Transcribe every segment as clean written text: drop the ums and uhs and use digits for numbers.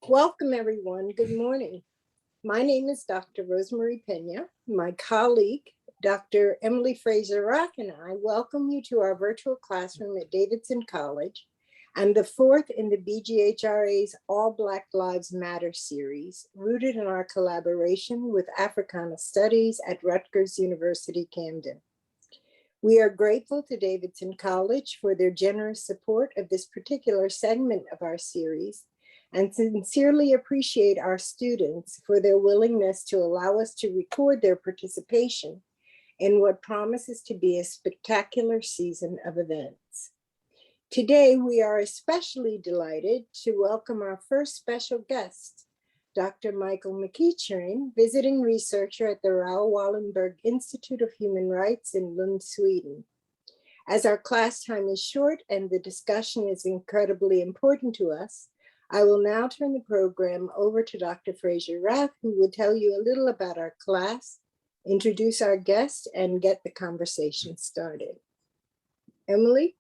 Welcome, everyone. Good morning. My name is Dr. Rosemary Pena. My colleague, Dr. Emily Frazier-Rath, and I welcome you to our virtual classroom at Davidson College and the fourth in the BGHRA's All Black Lives Matter series, rooted in our collaboration with Africana Studies at Rutgers University, Camden. We are grateful to Davidson College for their generous support of this particular segment of our series, and sincerely appreciate our students for their willingness to allow us to record their participation in what promises to be a spectacular season of events. Today, we are especially delighted to welcome our first special guest, Dr. Michael McEachrane, visiting researcher at the Raoul Wallenberg Institute of Human Rights in Lund, Sweden. As our class time is short and the discussion is incredibly important to us, I will now turn the program over to Dr. Frazier-Rath, who will tell you a little about our class, introduce our guest, and get the conversation started. Emily?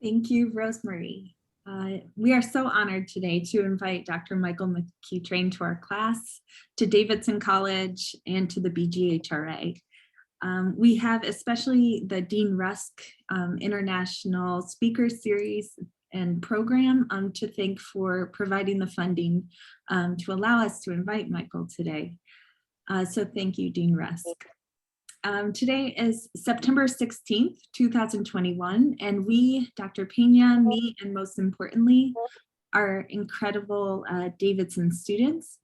Thank you, Rosemary. We are so honored today to invite Dr. Michael McEachrane to our class, to Davidson College, and to the BGHRA. We have especially the Dean Rusk International Speaker Series and program to thank for providing the funding to allow us to invite Michael today. So thank you, Dean Rusk. Today is September 16th, 2021, and we, Dr. Pena, me, and most importantly, our incredible Davidson students,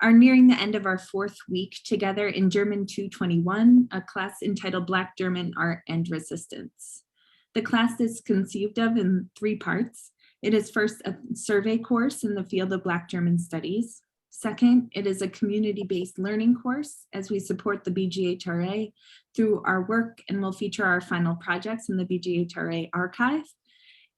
are nearing the end of our fourth week together in German 221, a class entitled Black German Art and Resistance. The class is conceived of in three parts. It is first a survey course in the field of Black German studies. Second, it is a community-based learning course as we support the BGHRA through our work and will feature our final projects in the BGHRA archive.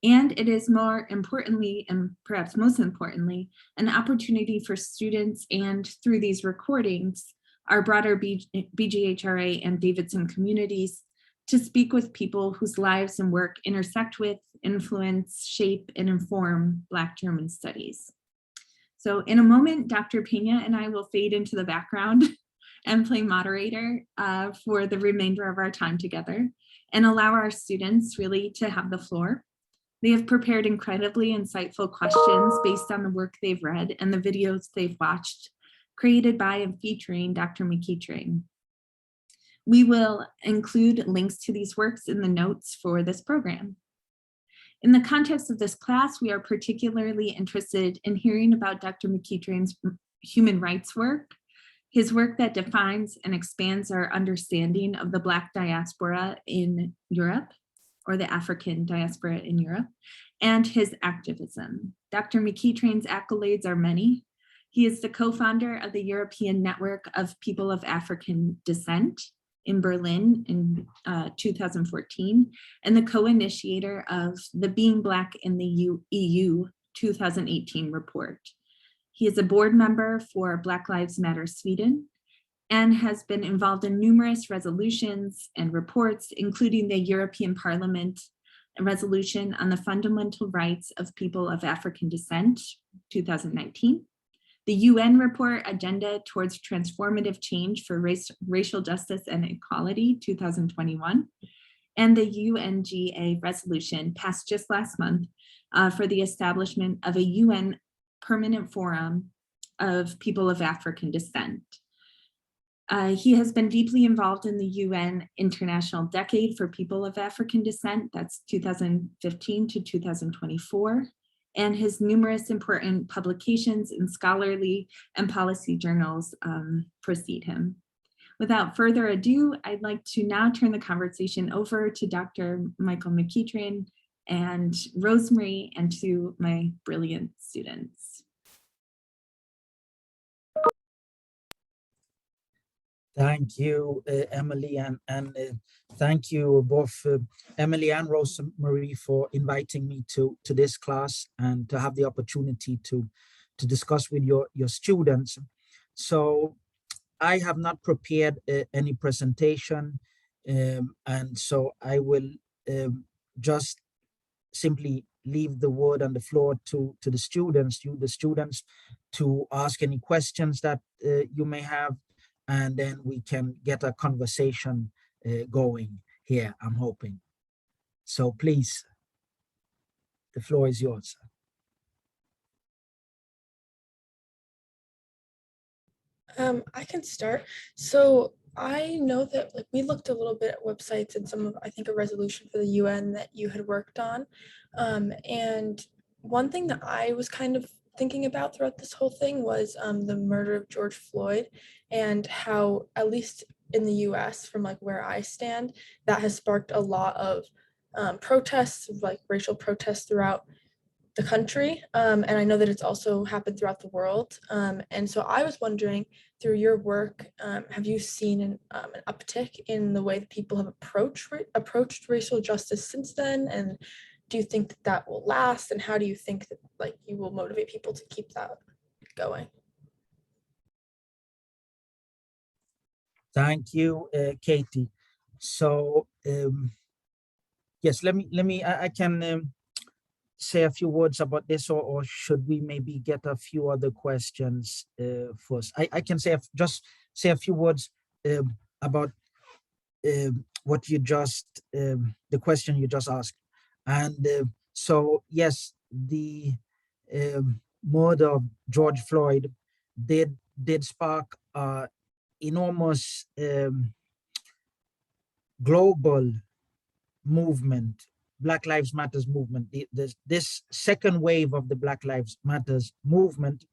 And it is more importantly, and perhaps most importantly, an opportunity for students and through these recordings, our broader BGHRA and Davidson communities to speak with people whose lives and work intersect with, influence, shape, and inform Black German studies. So in a moment, Dr. Pena and I will fade into the background and play moderator for the remainder of our time together and allow our students really to have the floor. They have prepared incredibly insightful questions based on the work they've read and the videos they've watched, created by and featuring Dr. McEachrane. We will include links to these works in the notes for this program. In the context of this class, we are particularly interested in hearing about Dr. McEachrane's human rights work, his work that defines and expands our understanding of the Black diaspora in Europe, or the African diaspora in Europe, and his activism. Dr. McEachrane's accolades are many. He is the co-founder of the European Network of People of African Descent in Berlin in 2014, and the co-initiator of the Being Black in the EU 2018 report. He is a board member for Black Lives Matter Sweden and has been involved in numerous resolutions and reports, including the European Parliament resolution on the fundamental rights of people of African descent, 2019, the UN report Agenda Towards Transformative Change for Racial Justice and Equality, 2021, and the UNGA resolution passed just last month for the establishment of a UN Permanent Forum of People of African Descent. He has been deeply involved in the UN International Decade for People of African Descent, that's 2015 to 2024, and his numerous important publications in scholarly and policy journals precede him. Without further ado, I'd like to now turn the conversation over to Dr. Michael McEachrane and Rosemary and to my brilliant students. Thank you, Emily, and thank you both, Emily and Rosemary, for inviting me to this class and to have the opportunity to discuss with your students. So I have not prepared any presentation, and so I will just simply leave the word on the floor to the students, to ask any questions that you may have, and then we can get a conversation going here, I'm hoping. So please, the floor is yours. I can start. So I know that like we looked a little bit at websites and some of, I think, a resolution for the UN that you had worked on. And one thing that I was kind of thinking about throughout this whole thing was the murder of George Floyd, and how, at least in the US, from like where I stand, that has sparked a lot of protests, like racial protests throughout the country. And I know that it's also happened throughout the world. And so I was wondering, through your work, have you seen an uptick in the way that people have approached racial justice since then? And do you think that that will last? And how do you think that like you will motivate people to keep that going? Thank you, Katie. So yes, I can say a few words about this, or should we maybe get a few other questions first? I can just say a few words about what you just, the question you just asked. And so, yes, the murder of George Floyd did spark enormous global movement, Black Lives Matters movement. This second wave of the Black Lives Matters movement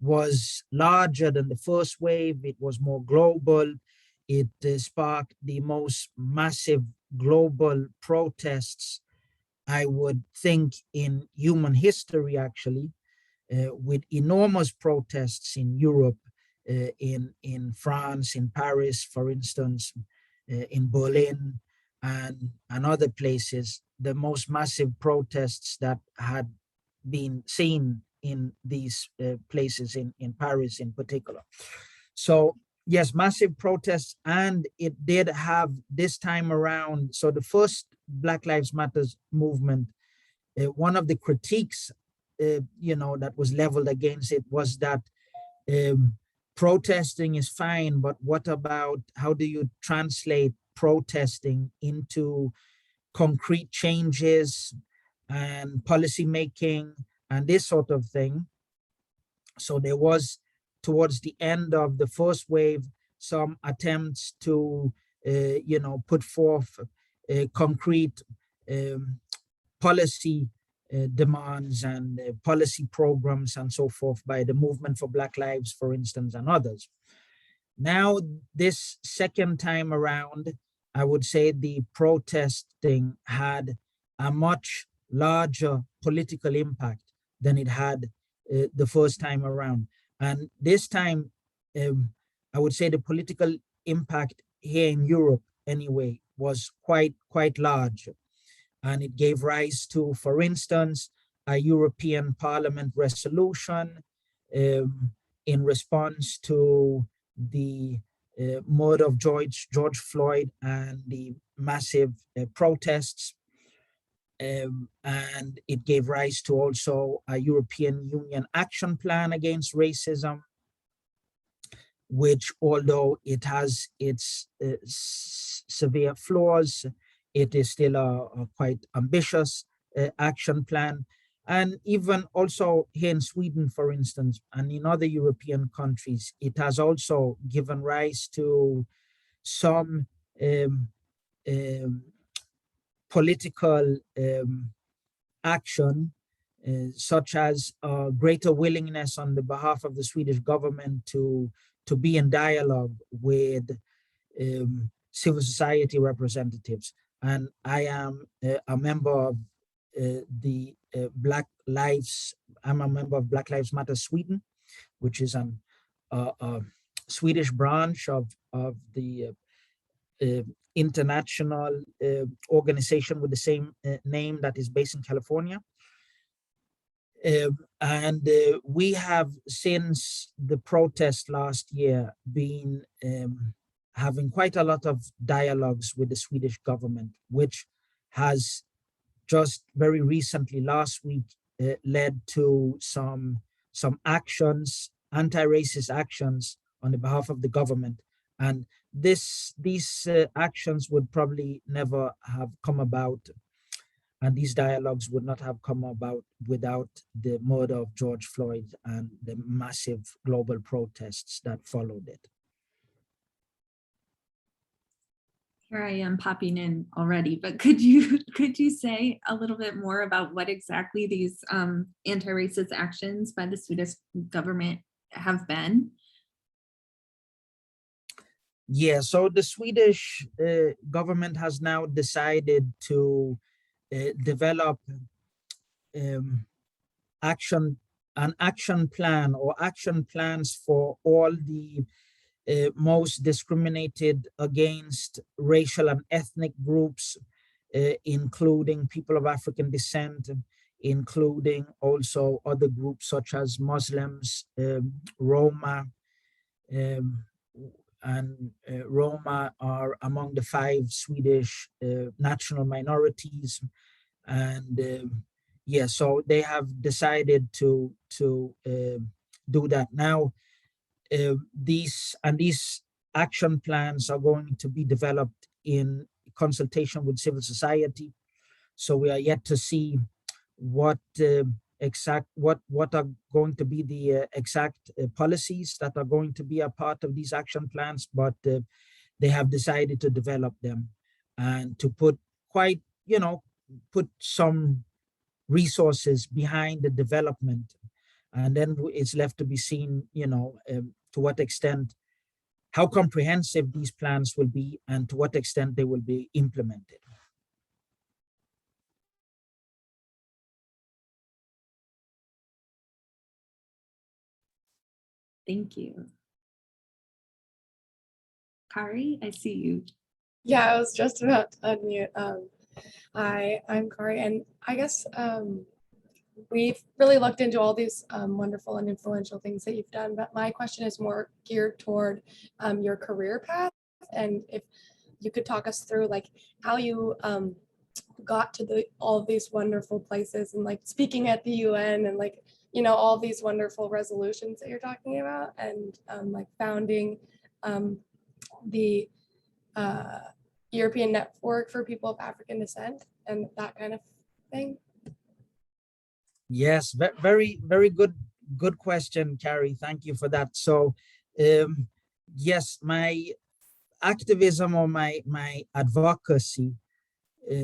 was larger than the first wave. It was more global. It sparked the most massive global protests, I would think, in human history, actually, with enormous protests in Europe, in France, in Paris, for instance, in Berlin, and other places, the most massive protests that had been seen in these places, in Paris in particular. So yes, massive protests, and it did have this time around. So the first Black Lives Matters movement, one of the critiques, that was leveled against it was that protesting is fine, but what about, how do you translate protesting into concrete changes and policy making and this sort of thing? So there was, towards the end of the first wave, some attempts to, put forth concrete policy demands and policy programs and so forth by the Movement for Black Lives, for instance, and others. Now, this second time around, I would say the protesting had a much larger political impact than it had the first time around. And this time, I would say the political impact here in Europe, anyway, was quite large. And it gave rise to, for instance, a European Parliament resolution in response to the murder of George Floyd and the massive protests. And it gave rise to also a European Union action plan against racism, which, although it has its severe flaws, it is still a quite ambitious action plan. And even also here in Sweden, for instance, and in other European countries, it has also given rise to some political action, such as greater willingness on the behalf of the Swedish government to be in dialogue with civil society representatives. And I am a member of I'm a member of Black Lives Matter Sweden, which is a Swedish branch of the international organization with the same name that is based in California. And we have, since the protest last year, been having quite a lot of dialogues with the Swedish government, which has just very recently, last week, led to some actions, anti-racist actions on the behalf of the government. And these actions would probably never have come about, and these dialogues would not have come about without the murder of George Floyd and the massive global protests that followed it. Here I am popping in already, but could you say a little bit more about what exactly these anti-racist actions by the Swedish government have been? Yeah, so the Swedish government has now decided to develop an action plan or action plans for all the most discriminated against racial and ethnic groups, including people of African descent, including also other groups such as Muslims, Roma, and Roma are among the 5 Swedish national minorities. And yeah, so they have decided to do that. Now, these action plans are going to be developed in consultation with civil society. So we are yet to see what are going to be the exact policies that are going to be a part of these action plans, but they have decided to develop them and to put some resources behind the development. And then it's left to be seen, to what extent, how comprehensive these plans will be and to what extent they will be implemented. Thank you. Kari, I see you. Yeah, I was just about to unmute. Hi, I'm Kari, and I guess we've really looked into all these wonderful and influential things that you've done, but my question is more geared toward your career path, and if you could talk us through like how you got to all of these wonderful places and like speaking at the UN and like, all these wonderful resolutions that you're talking about, and like founding the European Network for People of African Descent and that kind of thing. Yes, very, very good question, Carrie. Thank you for that. So, yes, my activism or my advocacy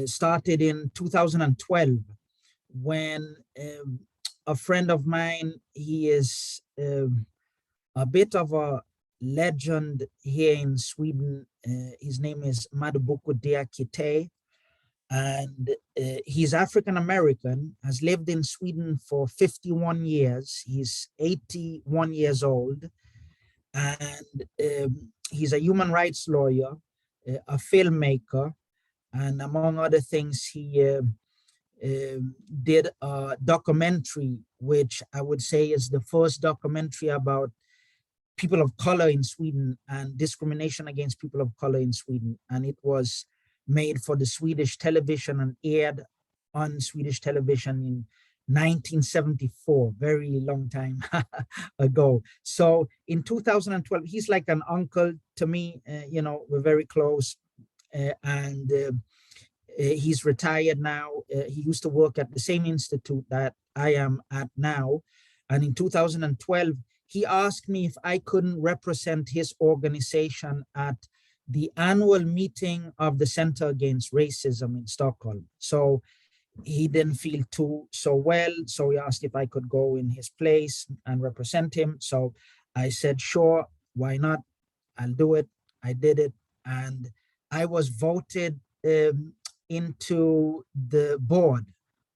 started in 2012 when a friend of mine, he is a bit of a legend here in Sweden. His name is Madubuku Diakite, and he's African American, has lived in Sweden for 51 years. He's 81 years old, and he's a human rights lawyer, a filmmaker, and among other things, he did a documentary, which I would say is the first documentary about people of color in Sweden and discrimination against people of color in Sweden. And it was made for the Swedish television and aired on Swedish television in 1974, very long time ago. So in 2012, he's like an uncle to me, we're very close, and he's retired now. He used to work at the same institute that I am at now. And in 2012, he asked me if I couldn't represent his organization at the annual meeting of the Center Against Racism in Stockholm. So he didn't feel so well. So he asked if I could go in his place and represent him. So I said, sure, why not? I'll do it. I did it. And I was voted into the board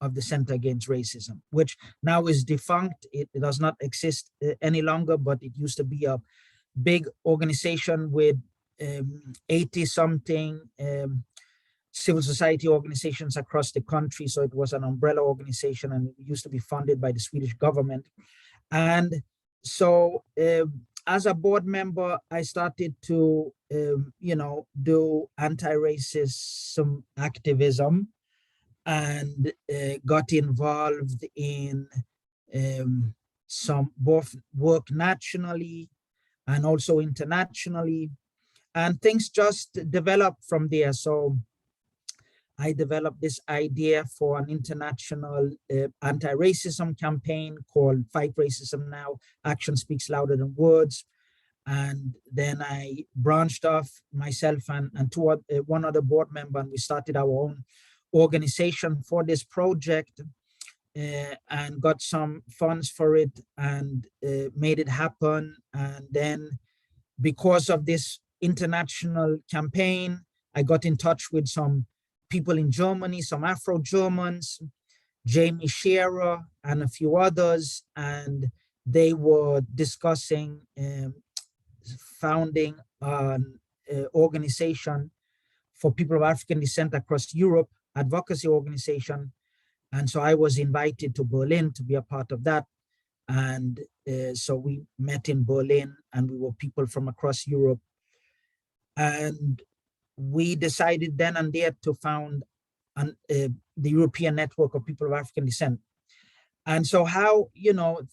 of the Center Against Racism, which now is defunct. It does not exist any longer, but it used to be a big organization with 80-something civil society organizations across the country. So it was an umbrella organization and it used to be funded by the Swedish government. And so as a board member, I started to, do anti-racism activism. and got involved in some both work nationally and also internationally, and things just developed from there. So I developed this idea for an international anti-racism campaign called Fight Racism Now, Action Speaks Louder Than Words. And then I branched off, myself and one other board member, and we started our own organization for this project, and got some funds for it, and made it happen. And then because of this international campaign, I got in touch with some people in Germany, some Afro-Germans, Jamie Shearer, and a few others, and they were discussing founding an organization for people of African descent across Europe, advocacy organization. And so I was invited to Berlin to be a part of that. And so we met in Berlin, and we were people from across Europe. And we decided then and there to found the European Network of People of African Descent. And so how,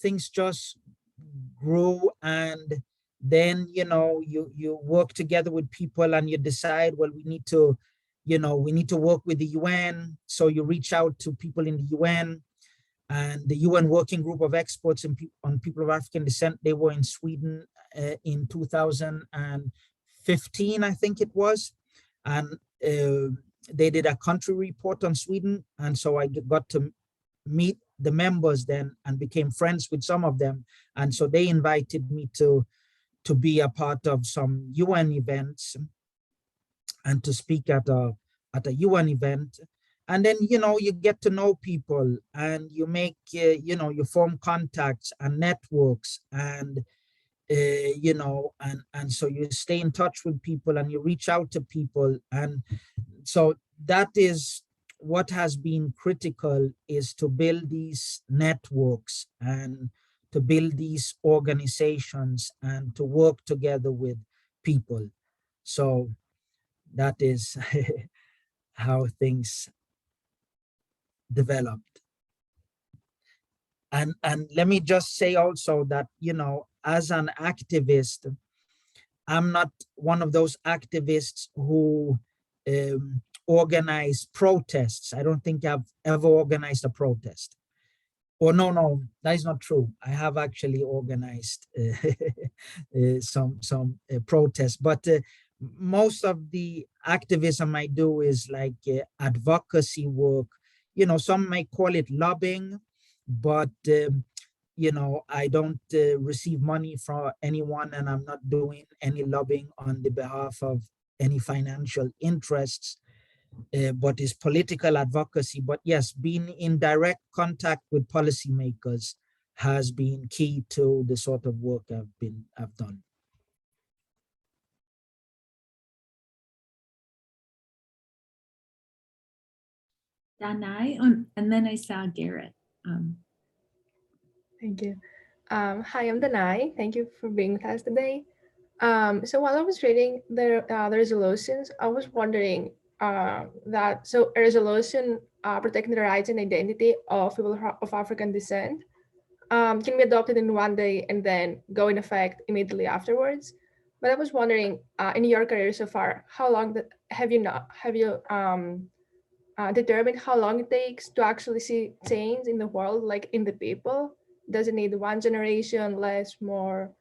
things just grew, and then, you work together with people and you decide, well, we need to work with the UN. So you reach out to people in the UN, and the UN Working Group of Experts on People of African Descent, they were in Sweden in 2015, I think it was. And they did a country report on Sweden. And so I got to meet the members then and became friends with some of them. And so they invited me to be a part of some UN events and to speak at a UN event. And then, you get to know people, and you make, you form contacts and networks, and, and so you stay in touch with people and you reach out to people. And so that is what has been critical, is to build these networks and to build these organizations and to work together with people. So that is how things developed. And let me just say also that, as an activist, I'm not one of those activists who organize protests. I don't think I've ever organized a protest. Or no, that is not true. I have actually organized some protests, but most of the activism I do is like advocacy work. Some may call it lobbying, but I don't receive money from anyone, and I'm not doing any lobbying on the behalf of any financial interests. But it's political advocacy. But yes, being in direct contact with policymakers has been key to the sort of work I've done. Danai, and then I saw Garrett. Thank you. Hi, I'm Danai. Thank you for being with us today. So while I was reading the resolutions, I was wondering that a resolution protecting the rights and identity of people of African descent can be adopted in one day and then go in effect immediately afterwards. But I was wondering, in your career so far, how long have you determined how long it takes to actually see change in the world, like in the people? Does it need one generation, less, more?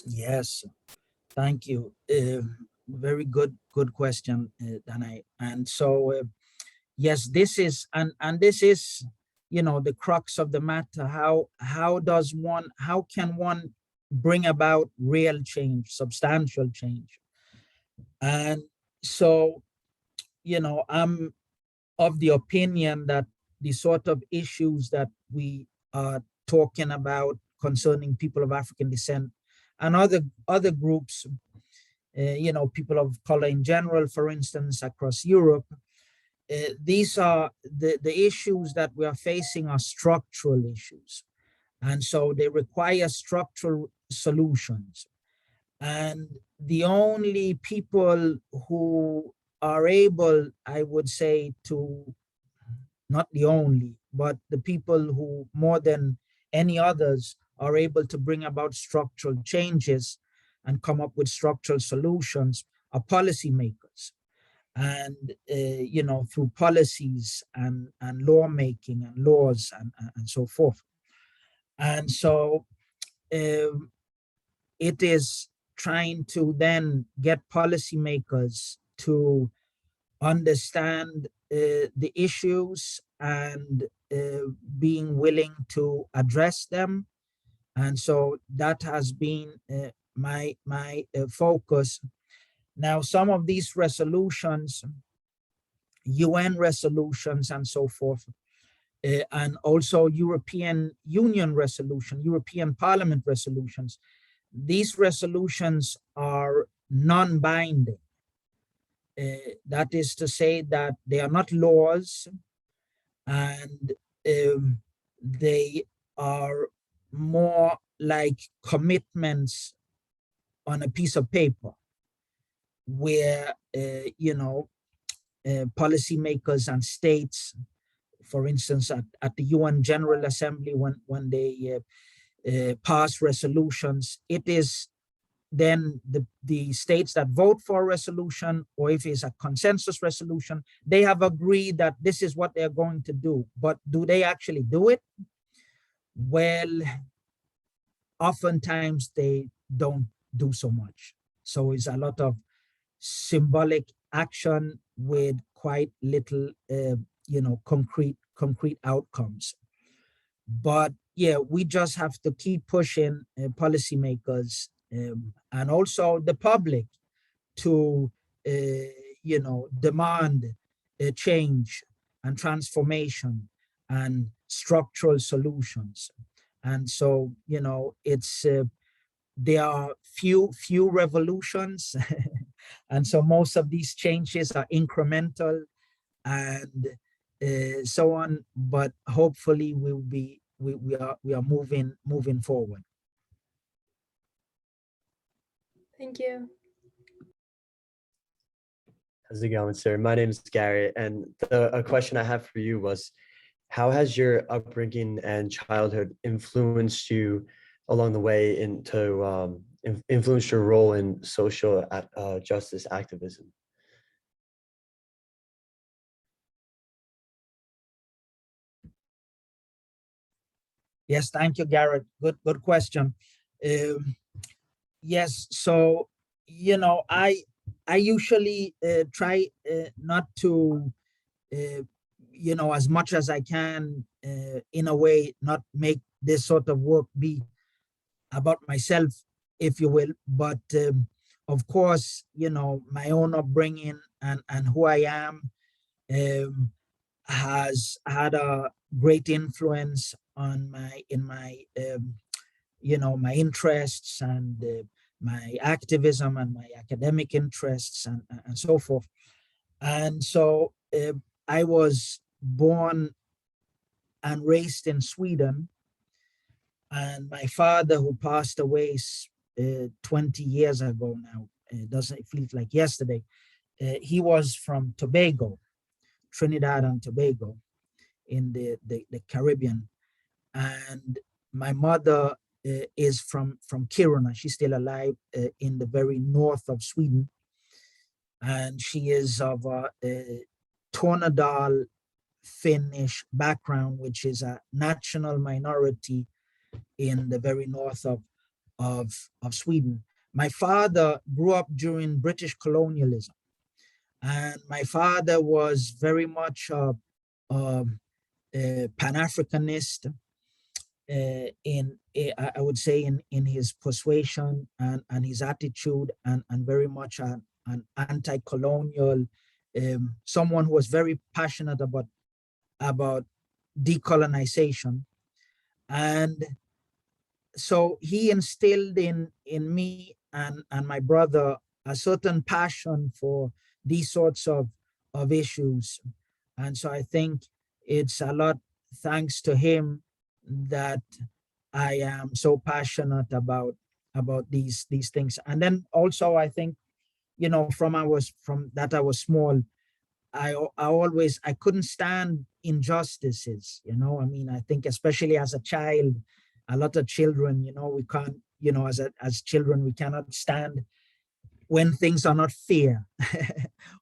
Yes, thank you. Very good question, Danai. And so, yes, this is, and this is, the crux of the matter. How can one bring about real change, substantial change? And so, I'm of the opinion that the sort of issues that we are talking about concerning people of African descent and other groups, people of color in general, for instance, across Europe, these are the issues that we are facing are structural issues. And so they require structural solutions. And the only people who are able, I would say, to, not the only, but the people who more than any others are able to bring about structural changes and come up with structural solutions are policymakers. And, through policies and lawmaking and laws and so forth. And so it is trying to then get policymakers to understand the issues and being willing to address them. And so that has been my focus. Now, some of these resolutions, UN resolutions and so forth, and also European Union resolution, European Parliament resolutions, these resolutions are non-binding. That is to say that they are not laws, and they are more like commitments on a piece of paper, where policymakers and states, for instance, at the UN General Assembly, when they pass resolutions, it is then the states that vote for a resolution, or if it's a consensus resolution, they have agreed that this is what they're going to do. But do they actually do it? Well, oftentimes they don't do so much. So it's a lot of symbolic action with quite little, concrete outcomes. But yeah, we just have to keep pushing policymakers and also the public to, demand a change and transformation and structural solutions. And so, it's there are few revolutions, and so most of these changes are incremental and so on. But hopefully, we are moving forward. Thank you. How's it going, sir? My name is Gary, and a question I have for you was, how has your upbringing and childhood influenced you along the way into influenced your role in social justice activism? Yes, thank you, Garrett. Good question. Yes, so I usually try not to, as much as I can, in a way, not make this sort of work be about myself, if you will. But of course, my own upbringing and who I am has had a great influence on my my interests and my activism and my academic interests and so forth. And so I was born and raised in Sweden, and my father, who passed away 20 years ago now, it feels like yesterday, he was from Tobago, Trinidad and Tobago, in the Caribbean. And my mother is from Kiruna. She's still alive, in the very north of Sweden. And she is of a Tornedal Finnish background, which is a national minority in the very north of Sweden. My father grew up during British colonialism. And my father was very much a Pan-Africanist, I would say in his persuasion and his attitude, and very much an anti-colonial, someone who was very passionate about decolonization. And so he instilled in me and my brother a certain passion for these sorts of issues. And so I think it's a lot thanks to him that I am so passionate about these things. And then also I think you know, from that I was small, I couldn't stand injustices, you know. I mean, I think especially as a child, a lot of children, you know, we can't, you know, as children, we cannot stand when things are not fair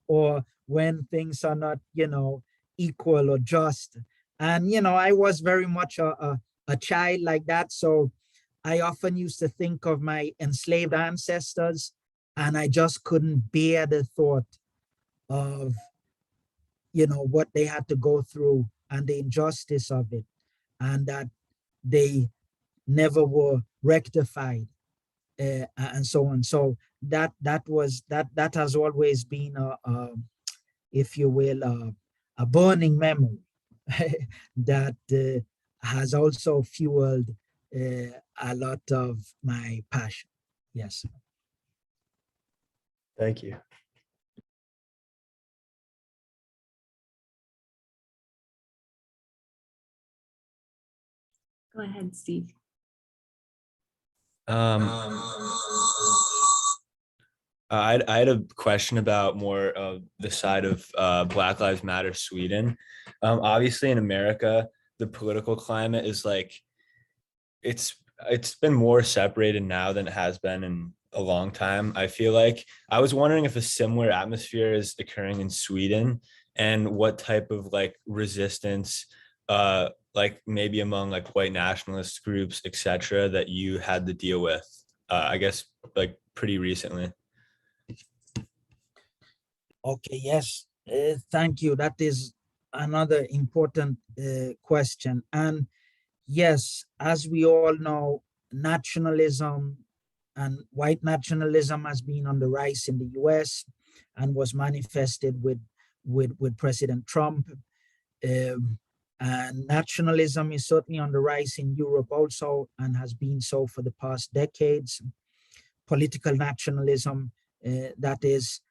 or when things are not, you know, equal or just. And, you know, I was very much a child like that. So I often used to think of my enslaved ancestors, and I just couldn't bear the thought of, you know, what they had to go through and the injustice of it, and that they never were rectified, and so on. So that has always been if you will, a burning memory that has also fueled a lot of my passion. Yes. Thank you. Go ahead, Steve. I had a question about more of the side of Black Lives Matter Sweden. Obviously, in America, the political climate is like it's been more separated now than it has been in a long time. I feel like I was wondering if a similar atmosphere is occurring in Sweden, and what type of like resistance, like maybe among like white nationalist groups, etc., that you had to deal with. I guess like pretty recently. Okay, yes, thank you. That is another important question. And yes, as we all know, nationalism and white nationalism has been on the rise in the US and was manifested with President Trump. And nationalism is certainly on the rise in Europe also, and has been so for the past decades. Political nationalism, that is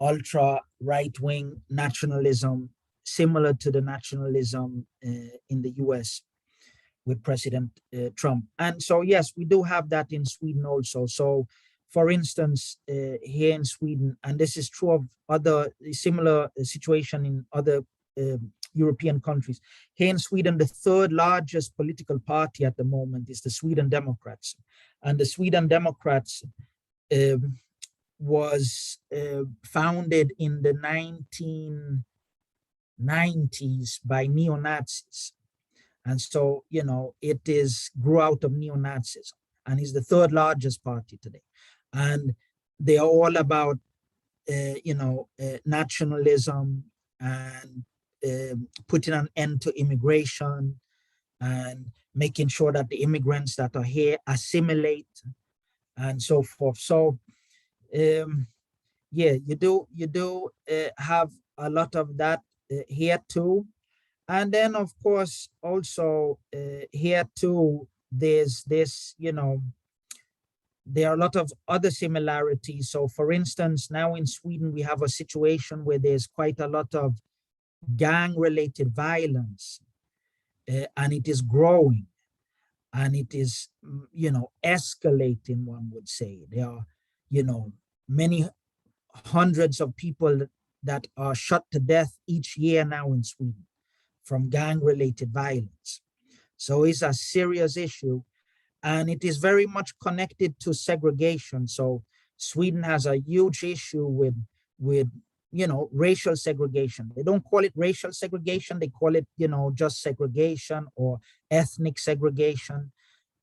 ultra right-wing nationalism, similar to the nationalism in the US with President Trump. And so, yes, we do have that in Sweden also. So, for instance, here in Sweden, and this is true of other similar situation in other European countries. Here in Sweden, the third largest political party at the moment is the Sweden Democrats. And the Sweden Democrats was founded in the 1990s by neo-Nazis. And so, you know, it grew out of neo-Nazism and is the third largest party today. And they are all about, nationalism and putting an end to immigration and making sure that the immigrants that are here assimilate and so forth. So, yeah, you do have a lot of that here too. And then, of course, also here too, there's this, you know, there are a lot of other similarities. So, for instance, now in Sweden, we have a situation where there's quite a lot of gang-related violence, and it is growing, and it is, you know, escalating, one would say. There are, you know, many hundreds of people that are shot to death each year now in Sweden from gang-related violence. So it's a serious issue, and it is very much connected to segregation. So Sweden has a huge issue with you know, racial segregation. They don't call it racial segregation, they call it, you know, just segregation or ethnic segregation.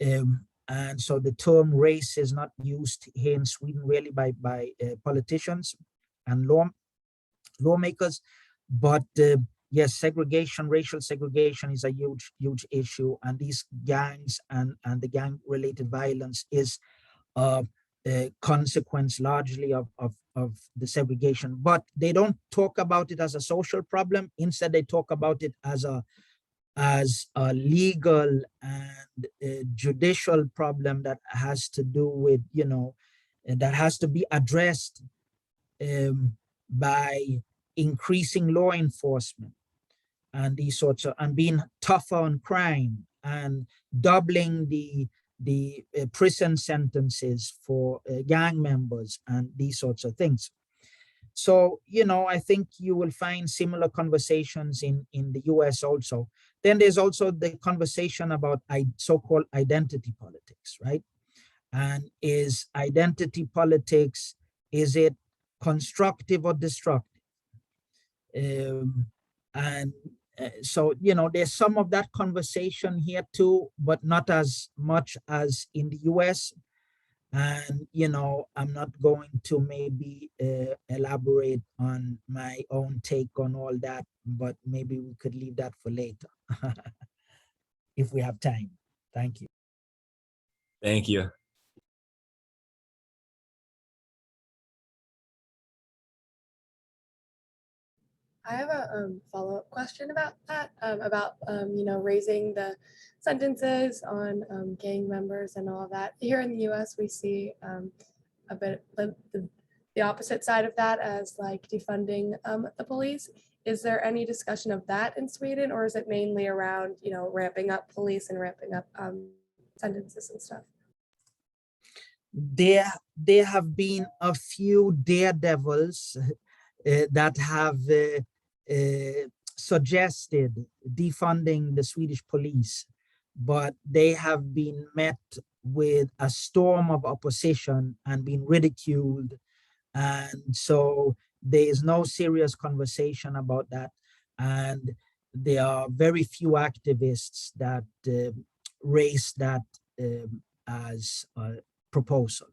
And so the term race is not used here in Sweden really by politicians and lawmakers, but yes, segregation, racial segregation is a huge issue, and these gangs and the gang-related violence is a consequence largely of the segregation. But they don't talk about it as a social problem. Instead, they talk about it as a legal and judicial problem that has to do with, you know, that has to be addressed by increasing law enforcement and these sorts of, and being tougher on crime and doubling the the prison sentences for gang members and these sorts of things. So, I think you will find similar conversations in the US also. Then there's also the conversation about so-called identity politics, right? And is identity politics, is it constructive or destructive? So, there's some of that conversation here too, but not as much as in the US. And, I'm not going to maybe elaborate on my own take on all that, but maybe we could leave that for later if we have time. Thank you. Thank you. I have a follow-up question about that, about raising the sentences on gang members and all of that. Here in the U.S., we see a bit the opposite side of that as like defunding the police. Is there any discussion of that in Sweden, or is it mainly around ramping up police and ramping up sentences and stuff? There have been a few daredevils that have suggested defunding the Swedish police, but they have been met with a storm of opposition and been ridiculed. And so there is no serious conversation about that. And there are very few activists that raise that as a proposal.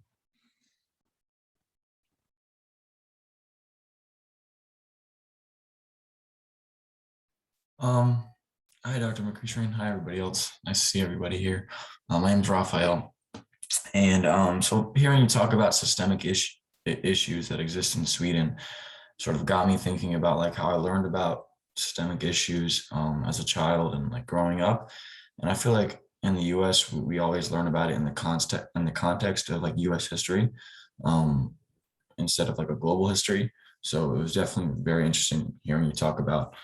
Hi, Dr. McEachrane. Hi, everybody else. Nice to see everybody here. My name is Raphael. And so hearing you talk about systemic issues that exist in Sweden sort of got me thinking about like how I learned about systemic issues as a child and like growing up. And I feel like in the US, we always learn about it in the context of like US history instead of like a global history. So it was definitely very interesting hearing you talk about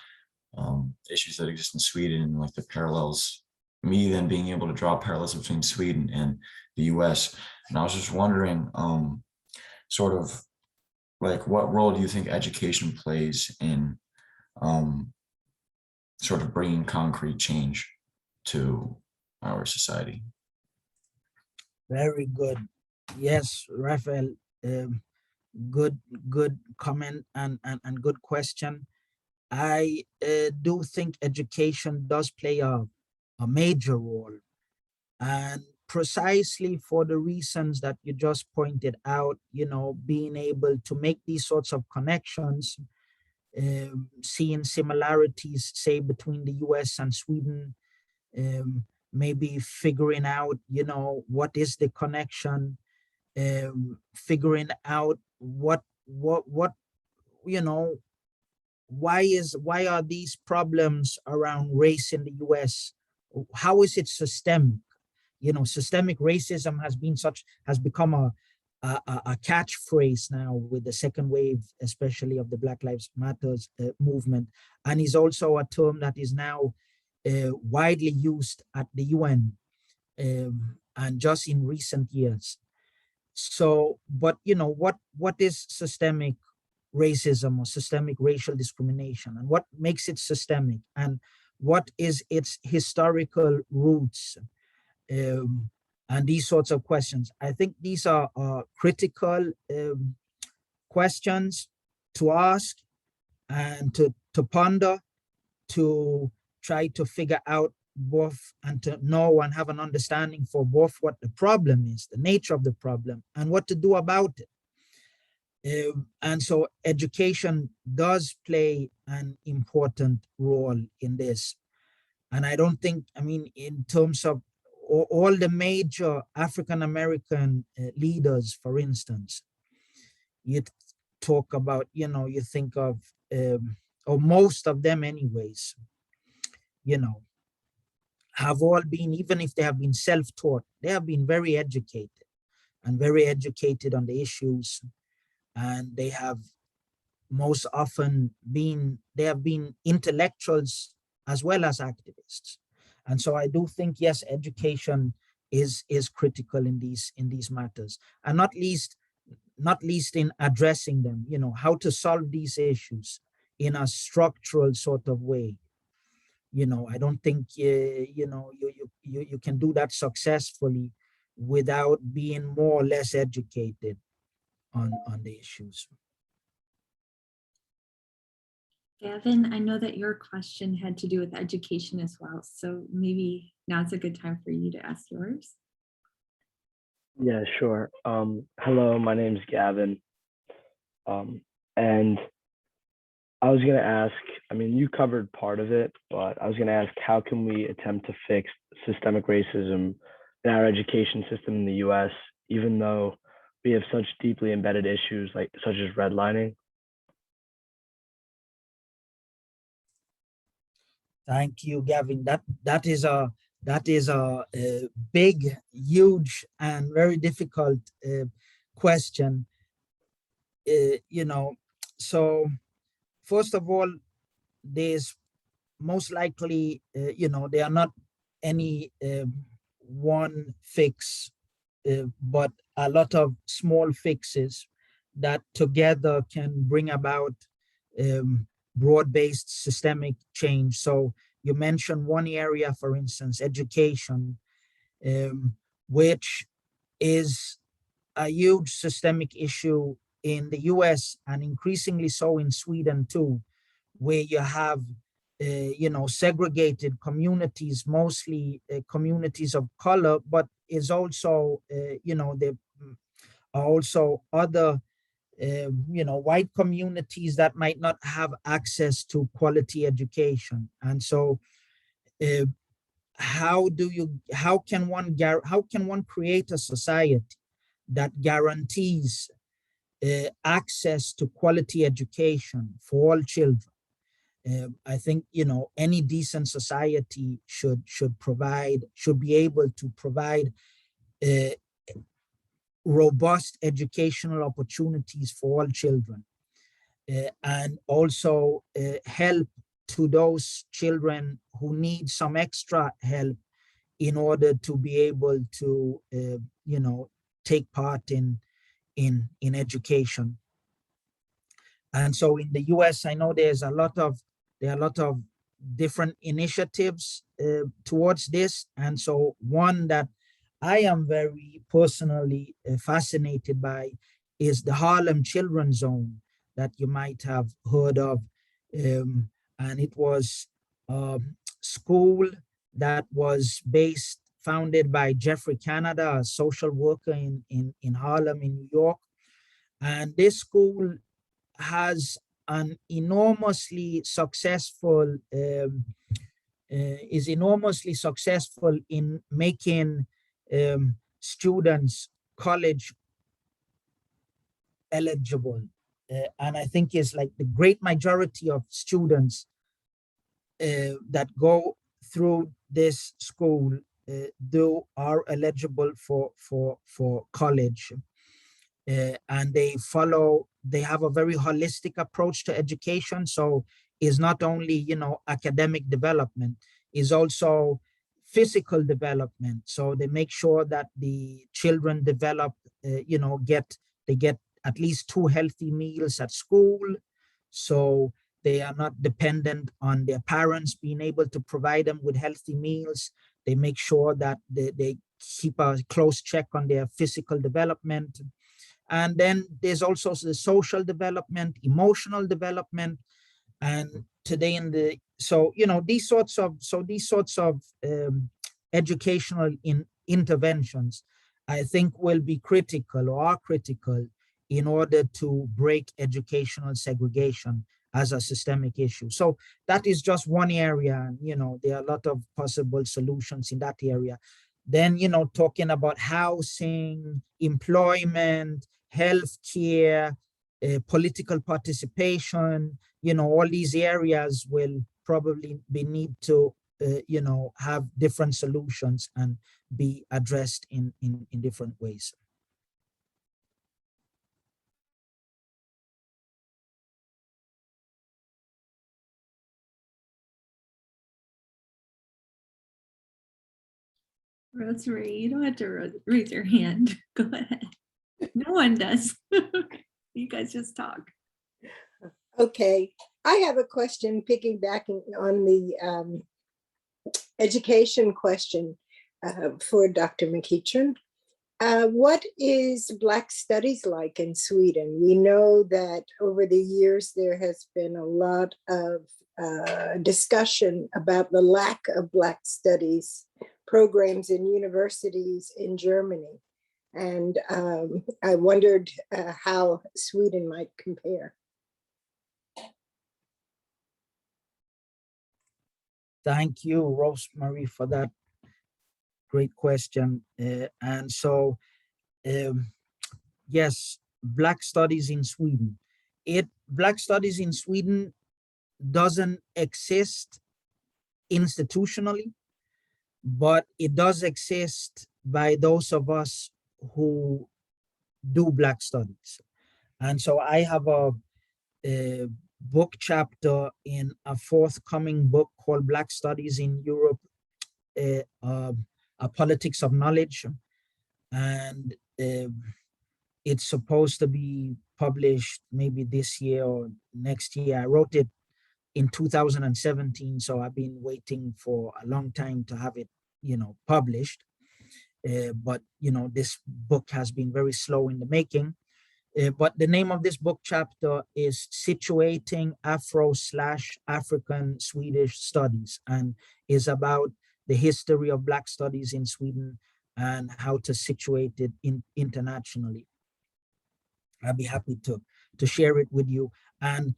issues that exist in Sweden and like the parallels, me then being able to draw parallels between Sweden and the US. And I was just wondering, sort of like what role do you think education plays in sort of bringing concrete change to our society? Very good. Yes, Raphael, good comment and good question. I do think education does play a major role, and precisely for the reasons that you just pointed out, being able to make these sorts of connections, seeing similarities, say, between the US and Sweden, maybe figuring out, what is the connection, figuring out what why are these problems around race in the US? How is it systemic? Systemic racism has become a catchphrase now with the second wave, especially of the Black Lives Matters movement, and is also a term that is now widely used at the UN and just in recent years. So, but what is systemic racism or systemic racial discrimination, and what makes it systemic, and what is its historical roots, and these sorts of questions? I think these are critical questions to ask and to ponder, to try to figure out both, and to know and have an understanding for both what the problem is, the nature of the problem, and what to do about it. And so education does play an important role in this. And I don't think, in terms of all the major African-American leaders, for instance, you talk about, you think of, or most of them anyways, have all been, even if they have been self-taught, they have been very educated on the issues. And they have most often been intellectuals as well as activists. And so I do think, yes, education is critical in these matters, and not least in addressing them. How to solve these issues in a structural sort of way. I don't think you can do that successfully without being more or less educated on the issues. Gavin, I know that your question had to do with education as well, so maybe now's a good time for you to ask yours. Yeah, sure. Hello, my name is Gavin. And I was going to ask, I mean, you covered part of it, but I was going to ask, how can we attempt to fix systemic racism in our education system in the US, even though we have such deeply embedded issues such as redlining? Thank you, Gavin. That is a big, huge, and very difficult question. So first of all, there's most likely, there are not any one fix, but a lot of small fixes that together can bring about broad-based systemic change. So you mentioned one area, for instance, education, which is a huge systemic issue in the US and increasingly so in Sweden too, where you have segregated communities, mostly communities of color, but is also there are also other white communities that might not have access to quality education. And so how can one create a society that guarantees access to quality education for all children? I think any decent society should be able to provide robust educational opportunities for all children, and also help to those children who need some extra help in order to be able to take part in education. And so in the US, I know there are a lot of different initiatives towards this. And so one that I am very personally fascinated by is the Harlem Children's Zone that you might have heard of. And it was a school that was founded by Jeffrey Canada, a social worker in Harlem in New York. And this school has an enormously successful, is enormously successful in making students college eligible. And I think it's like the great majority of students that go through this school are eligible for college. And they have a very holistic approach to education. So it's not only, academic development, is also physical development. So they make sure that the children develop, they get at least 2 healthy meals at school. So they are not dependent on their parents being able to provide them with healthy meals. They make sure that they keep a close check on their physical development. And then there's also the social development, emotional development, and today these sorts of educational interventions, I think, will be critical or are critical in order to break educational segregation as a systemic issue. So that is just one area, and there are a lot of possible solutions in that area. Then, talking about housing, employment, healthcare, political participation, all these areas will probably need to, have different solutions and be addressed in different ways. Rosemary, you don't have to raise your hand. Go ahead. No one does. You guys just talk. Okay, I have a question piggybacking on the education question for Dr. McEachrane. What is Black Studies like in Sweden? We know that over the years there has been a lot of discussion about the lack of Black Studies programs in universities in Germany. And I wondered how Sweden might compare. Thank you, Rosemary, for that great question. And so, yes, Black Studies in Sweden. Black Studies in Sweden doesn't exist institutionally, but it does exist by those of us who do Black Studies. And so I have a book chapter in a forthcoming book called Black Studies in Europe, A Politics of Knowledge. And it's supposed to be published maybe this year or next year. I wrote it in 2017, so I've been waiting for a long time to have it, published. But this book has been very slow in the making. But the name of this book chapter is Situating Afro/African Swedish Studies, and is about the history of Black studies in Sweden and how to situate it internationally. I'll be happy to share it with you. And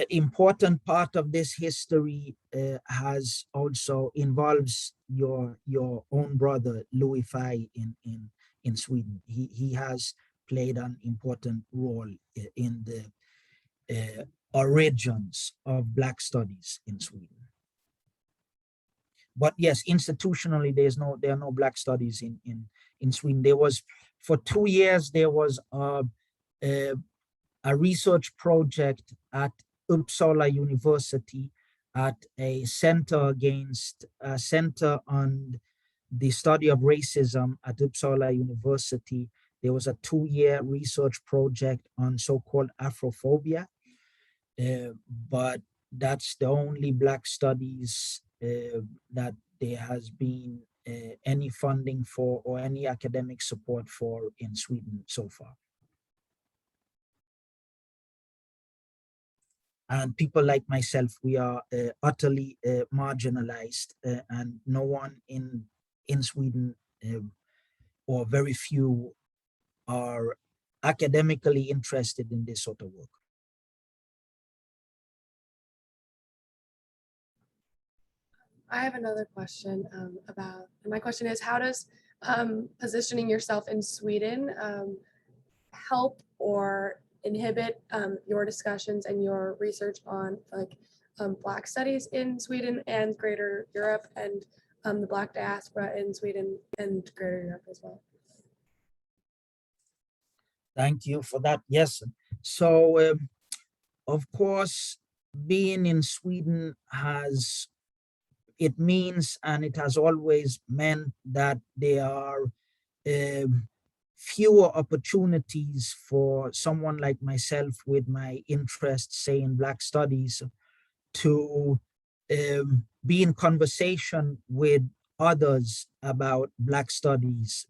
important part of this history has also involves your own brother Louis Fay in Sweden. He has played an important role in the origins of Black studies in Sweden. But yes, institutionally, there are no Black studies in Sweden. There was, for 2 years, there was a research project at Uppsala University at a center on the study of racism at Uppsala University. There was a 2-year research project on so-called Afrophobia, but that's the only Black studies that there has been any funding for or any academic support for in Sweden so far. And people like myself, we are utterly marginalized, and no one in Sweden, or very few, are academically interested in this sort of work. I have another question my question is, how does positioning yourself in Sweden help or inhibit your discussions and your research on Black studies in Sweden and Greater Europe, and the Black diaspora in Sweden and Greater Europe as well? Thank you for that. Yes. So, of course, being in Sweden it means, and it has always meant, that there are fewer opportunities for someone like myself with my interest, say in Black studies, to be in conversation with others about Black studies.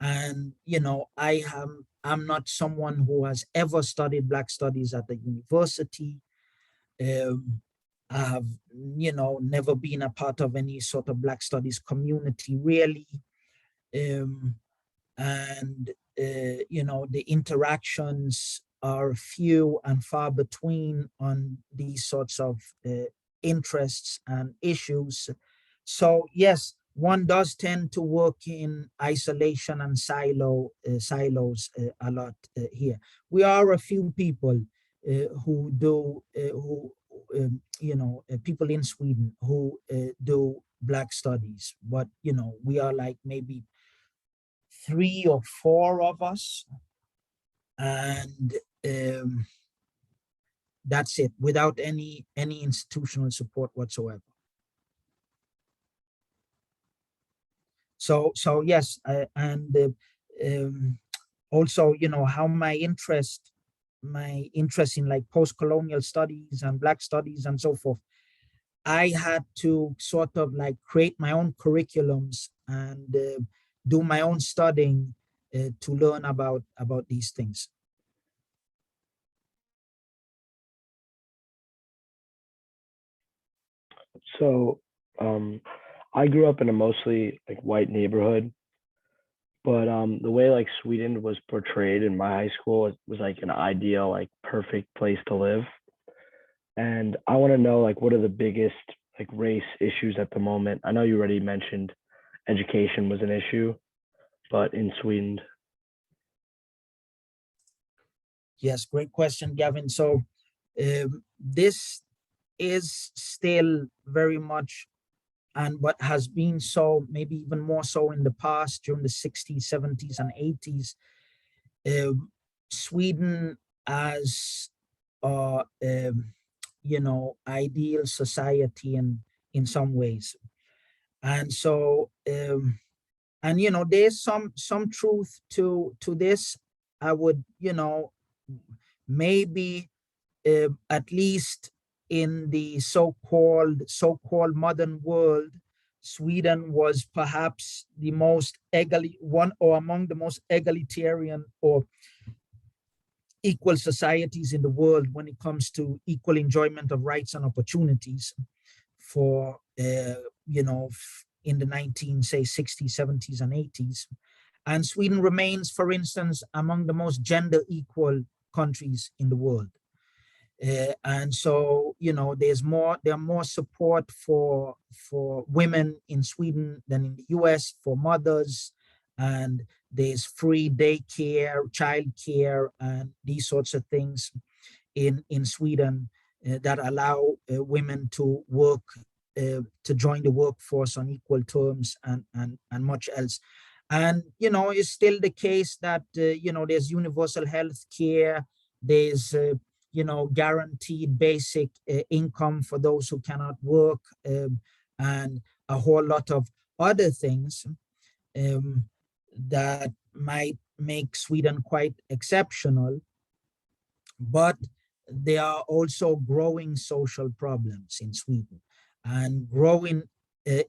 And, I'm not someone who has ever studied Black studies at the university. I have, never been a part of any sort of Black studies community, really. The interactions are few and far between on these sorts of interests and issues. So yes, one does tend to work in isolation and silos a lot here. We are a few people who do, people in Sweden who do Black studies, but we are like maybe 3 or 4 of us, and that's it, without any institutional support whatsoever. So yes, and also, you know, how my interest in like post-colonial studies and Black studies and so forth, I had to sort of like create my own curriculums and do my own studying to learn about these things. So I grew up in a mostly like white neighborhood, but the way like Sweden was portrayed in my high school was like an ideal, like perfect place to live. And I want to know like what are the biggest like race issues at the moment? I know you already mentioned education was an issue, but in Sweden. Yes, great question, Gavin. So this is still very much, and what has been so, maybe even more so in the past, during the 60s, 70s, and 80s, Sweden as you know, ideal society in some ways. And so and you know, there's some truth to this. I would, you know, maybe at least in the so-called modern world, Sweden was perhaps the most one or among the most egalitarian or equal societies in the world when it comes to equal enjoyment of rights and opportunities for you know, in the 60s, 70s, and 80s. And Sweden remains, for instance, among the most gender equal countries in the world. And so, you know, there are more support for women in Sweden than in the US, for mothers, and there's free daycare, childcare, and these sorts of things in Sweden that allow women to work, to join the workforce on equal terms, and much else. And, you know, it's still the case that, you know, there's universal health care, there's, you know, guaranteed basic income for those who cannot work, and a whole lot of other things that might make Sweden quite exceptional. But there are also growing social problems in Sweden and growing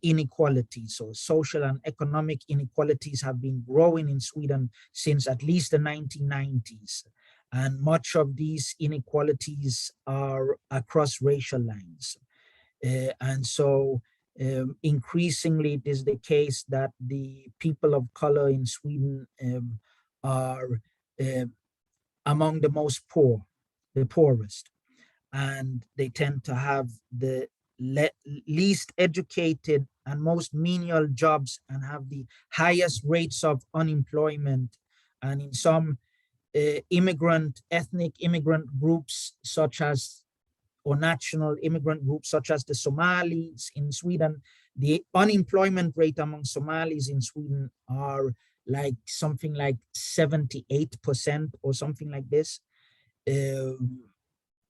inequalities. So social and economic inequalities have been growing in Sweden since at least the 1990s. And much of these inequalities are across racial lines. And so increasingly it is the case that the people of color in Sweden are among the most poor, the poorest. And they tend to have the least educated and most menial jobs and have the highest rates of unemployment. And in some ethnic immigrant groups such as, or national immigrant groups such as the Somalis in Sweden, the unemployment rate among Somalis in Sweden are like something like 78% or something like this.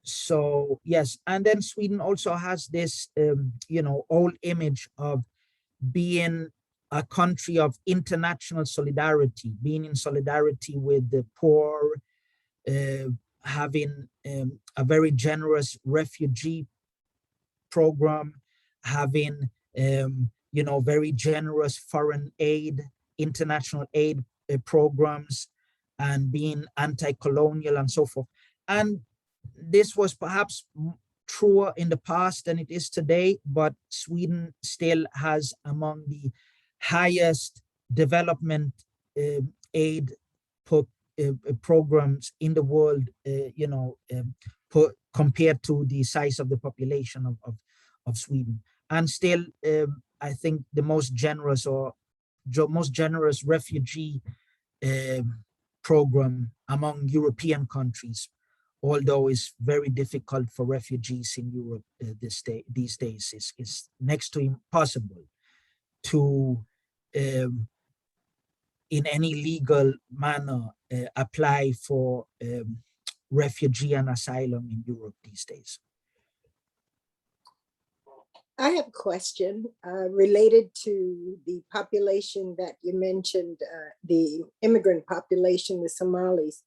So yes, and then Sweden also has this, you know, old image of being a country of international solidarity, being in solidarity with the poor, having a very generous refugee program, having you know, very generous foreign aid, international aid programs, and being anti-colonial and so forth. And this was perhaps truer in the past than it is today, but Sweden still has among the highest development aid programs in the world, you know, compared to the size of the population of Sweden. And still, I think the most generous refugee program among European countries, although it's very difficult for refugees in Europe these days, is next to impossible to, in any legal manner, apply for refugee and asylum in Europe these days. I have a question related to the population that you mentioned, the immigrant population, the Somalis.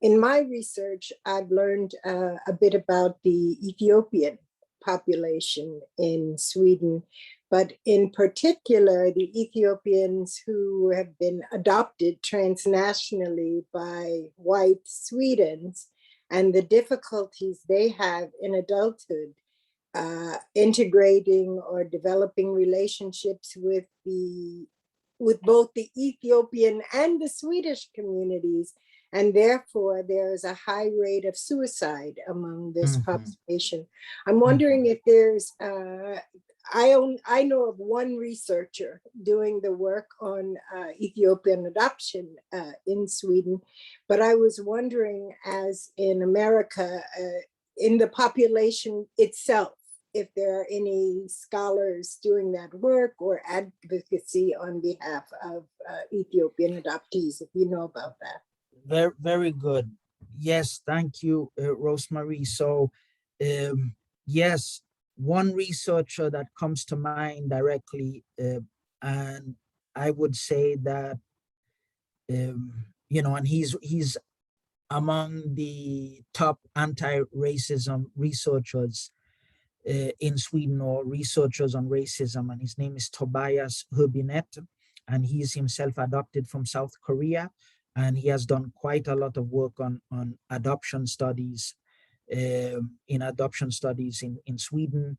In my research, I've learned a bit about the Ethiopian population in Sweden, but in particular, the Ethiopians who have been adopted transnationally by white Swedes and the difficulties they have in adulthood, integrating or developing relationships with both the Ethiopian and the Swedish communities. And therefore, there is a high rate of suicide among this population. I'm wondering if there's, I know of one researcher doing the work on Ethiopian adoption in Sweden, but I was wondering, as in America, in the population itself, if there are any scholars doing that work or advocacy on behalf of Ethiopian adoptees, if you know about that. Very, very good. Yes, thank you, Rosemary. So, yes, one researcher that comes to mind directly, and I would say that, you know, and he's among the top anti-racism researchers in Sweden, or researchers on racism, and his name is Tobias Hubinet, and he is himself adopted from South Korea, and he has done quite a lot of work on adoption studies, in adoption studies in Sweden,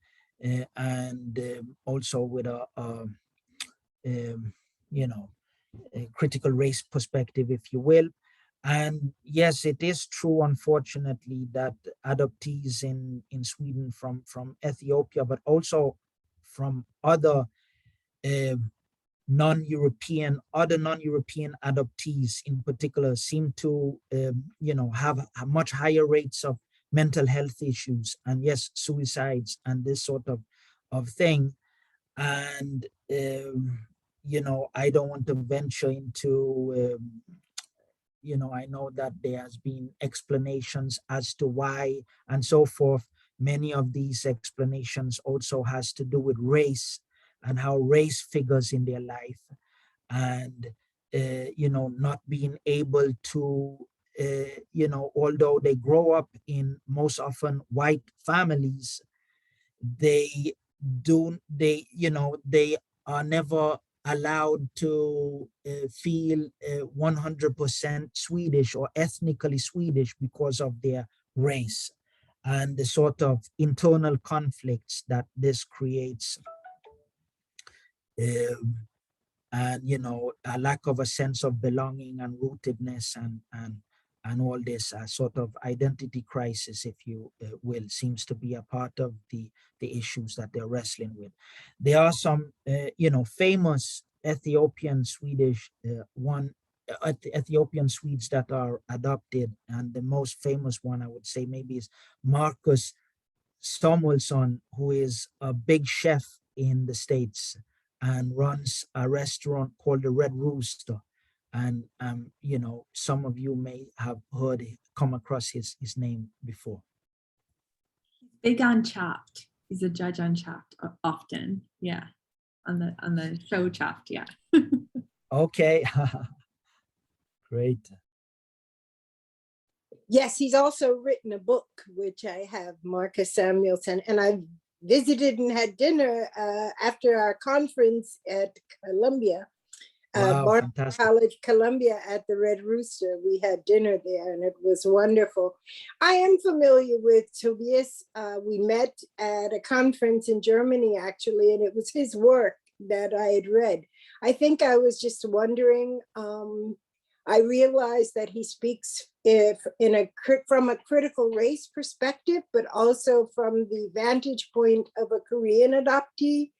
and also with you know, a critical race perspective, if you will. And yes, it is true, unfortunately, that adoptees in Sweden from Ethiopia, but also from other non-European adoptees in particular, seem to you know, have much higher rates of mental health issues, and yes, suicides and this sort of thing. And you know, I don't want to venture into you know, I know that there has been explanations as to why and so forth. Many of these explanations also has to do with race and how race figures in their life, and you know, not being able to you know, although they grow up in most often white families, they you know, they are never allowed to feel 100% Swedish or ethnically Swedish because of their race, and the sort of internal conflicts that this creates, and you know, a lack of a sense of belonging and rootedness, and all this sort of identity crisis, if you will, seems to be a part of the issues that they're wrestling with. There are some you know, famous Ethiopian Swedish Ethiopian Swedes that are adopted, and the most famous one I would say maybe is Marcus Samuelsson, who is a big chef in the States and runs a restaurant called the Red Rooster. And you know, some of you may have heard it, come across his name before. Big on Chopped. He's a judge on Chopped often. Yeah, on the show Chopped. Yeah. Okay. Great. Yes, he's also written a book, which I have, Marcus Samuelsson, and I visited and had dinner after our conference at Columbia. Wow, fantastic. College, Columbia, at the Red Rooster. We had dinner there and it was wonderful. I am familiar with Tobias. We met at a conference in Germany, actually, and it was his work that I had read. I think I was just wondering, I realized that he speaks from a critical race perspective, but also from the vantage point of a Korean adoptee.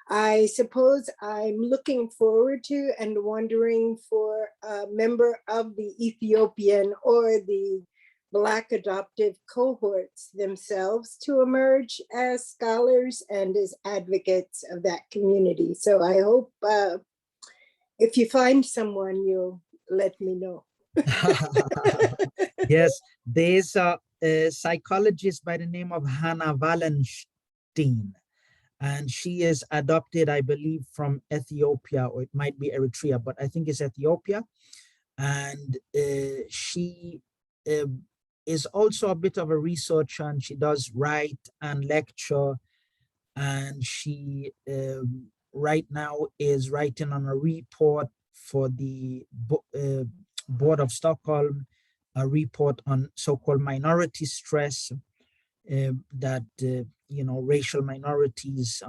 I suppose I'm looking forward to and wondering for a member of the Ethiopian or the Black adoptive cohorts themselves to emerge as scholars and as advocates of that community. So I hope if you find someone, you'll let me know. Yes, there's a psychologist by the name of Hannah Valentine. and she is adopted, I believe, from Ethiopia, or it might be Eritrea, but I think it's Ethiopia. And she is also a bit of a researcher, and she does write and lecture, and she right now is writing on a report for the Board of Stockholm, a report on so-called minority stress, that racial minorities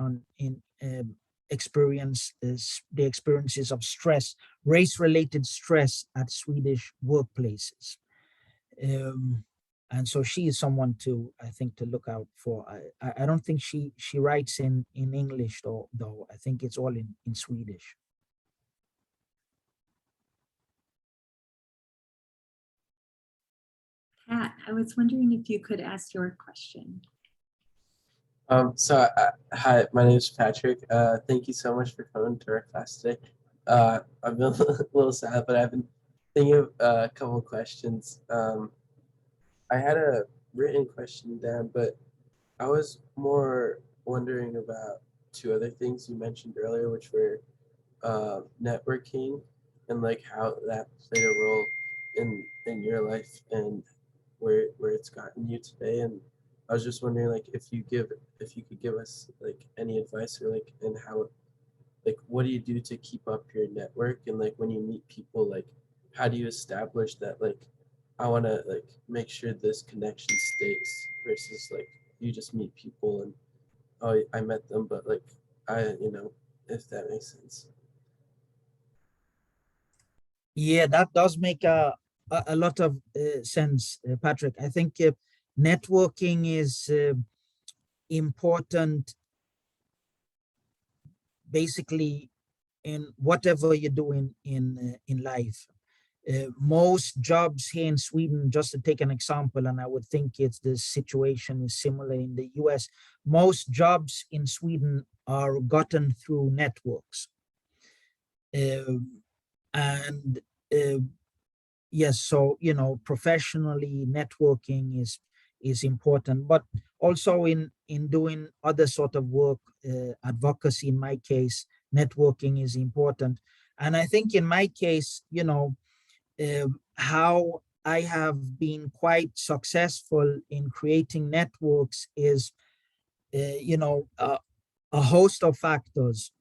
experience the experiences of stress, race-related stress at Swedish workplaces. And so she is someone I think to look out for. I don't think she writes in English though. I think it's all in Swedish. Pat, I was wondering if you could ask your question. Hi, my name is Patrick. Thank you so much for coming to our class today. I've been a little sad, but I've been thinking of a couple of questions. I had a written question down, but I was more wondering about two other things you mentioned earlier, which were networking and like how that played a role in your life and where it's gotten you today. And I was just wondering, like, if you could give us like any advice, or like, and how, like, what do you do to keep up your network, and like when you meet people, like, how do you establish that, like, I want to like make sure this connection stays, versus like you just meet people and, oh, I met them, but like if that makes sense. Yeah, that does make a lot of sense, Patrick. I think networking is important basically in whatever you're doing in life. Most jobs here in Sweden, just to take an example, and I would think the situation is similar in the US, most jobs in Sweden are gotten through networks. And yes, so professionally, networking is important, but also in doing other sort of work, advocacy in my case, networking is important. And I think in my case, how I have been quite successful in creating networks is a host of factors,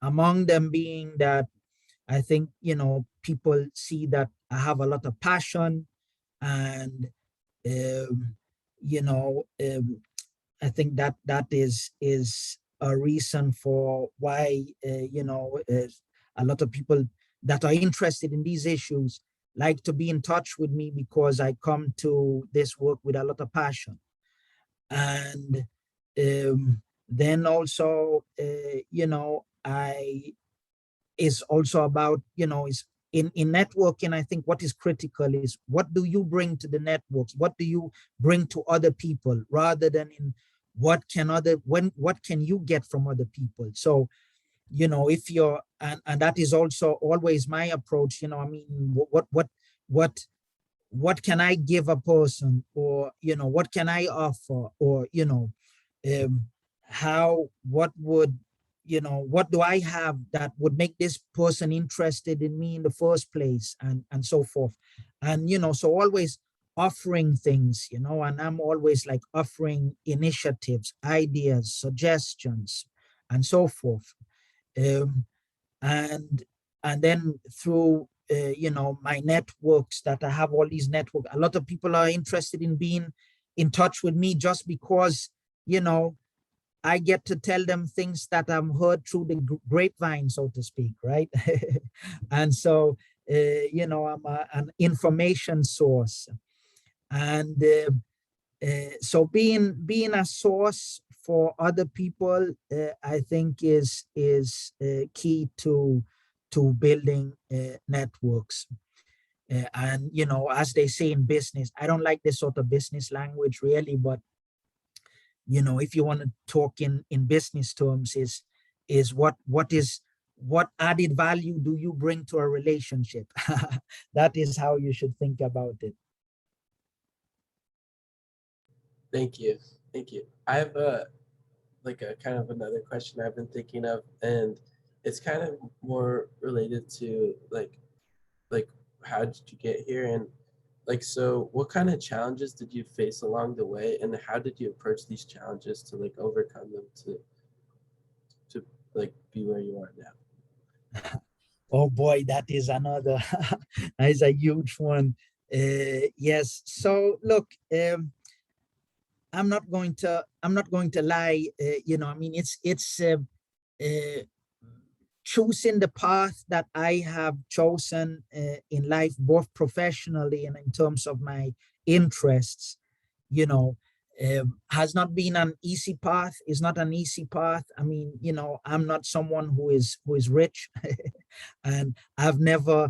among them being that I think, people see that I have a lot of passion, and, I think that is a reason for why, a lot of people that are interested in these issues like to be in touch with me, because I come to this work with a lot of passion. And then also, is also about, is in networking. I think what is critical is, what do you bring to the networks? What do you bring to other people, rather than in what can you get from other people? So, if you're, and that is also always my approach, what can I give a person, or, what can I offer, or, what do I have that would make this person interested in me in the first place, and so forth. And, so always offering things, and I'm always like offering initiatives, ideas, suggestions, and so forth. And then through, my networks that I have, all these networks, a lot of people are interested in being in touch with me just because, I get to tell them things that I'm heard through the grapevine, so to speak, right? And so, I'm an information source. And so being a source for other people, I think is key to building networks. And, as they say in business, I don't like this sort of business language really, but if you want to talk in business terms, is what added value do you bring to a relationship? That is how you should think about it. Thank you. I have like a kind of another question I've been thinking of, and it's kind of more related to like how did you get here, and like so what kind of challenges did you face along the way, and how did you approach these challenges to like overcome them to like be where you are now? Oh boy, that is another, that is a huge one. Yes. So look, I'm not going to lie. I mean, it's choosing the path that I have chosen in life, both professionally and in terms of my interests. Has not been an easy path. Is not an easy path. I mean, I'm not someone who is rich, and I've never,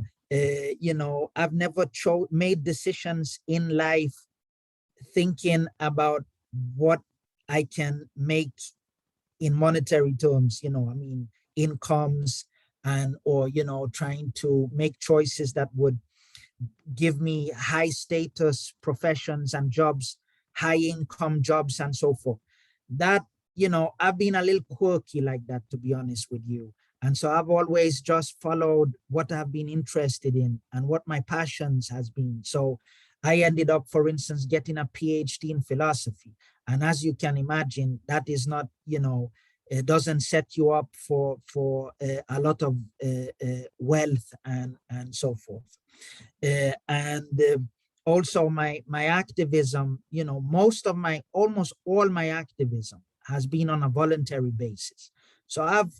made decisions in life thinking about what I can make in monetary terms. I mean, incomes or trying to make choices that would give me high status professions and jobs, high income jobs, and so forth. That, I've been a little quirky like that, to be honest with you. And so I've always just followed what I've been interested in and what my passions has been. So I ended up, for instance, getting a PhD in philosophy. And as you can imagine, that is not, it doesn't set you up for a lot of wealth and so forth. And also my activism, almost all my activism has been on a voluntary basis. So I've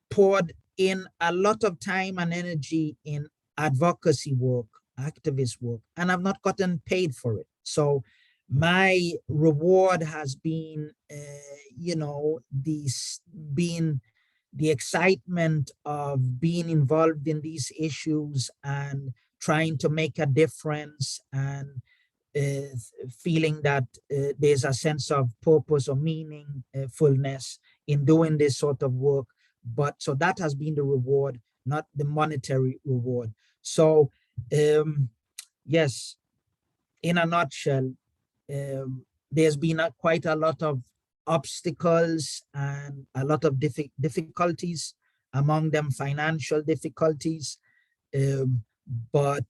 poured in a lot of time and energy in advocacy work, activist work, and I've not gotten paid for it. So my reward has been, the excitement of being involved in these issues and trying to make a difference, and feeling that there's a sense of purpose or meaningfulness in doing this sort of work. But so that has been the reward, not the monetary reward. So yes, in a nutshell, there's been quite a lot of obstacles and a lot of difficulties, among them financial difficulties. But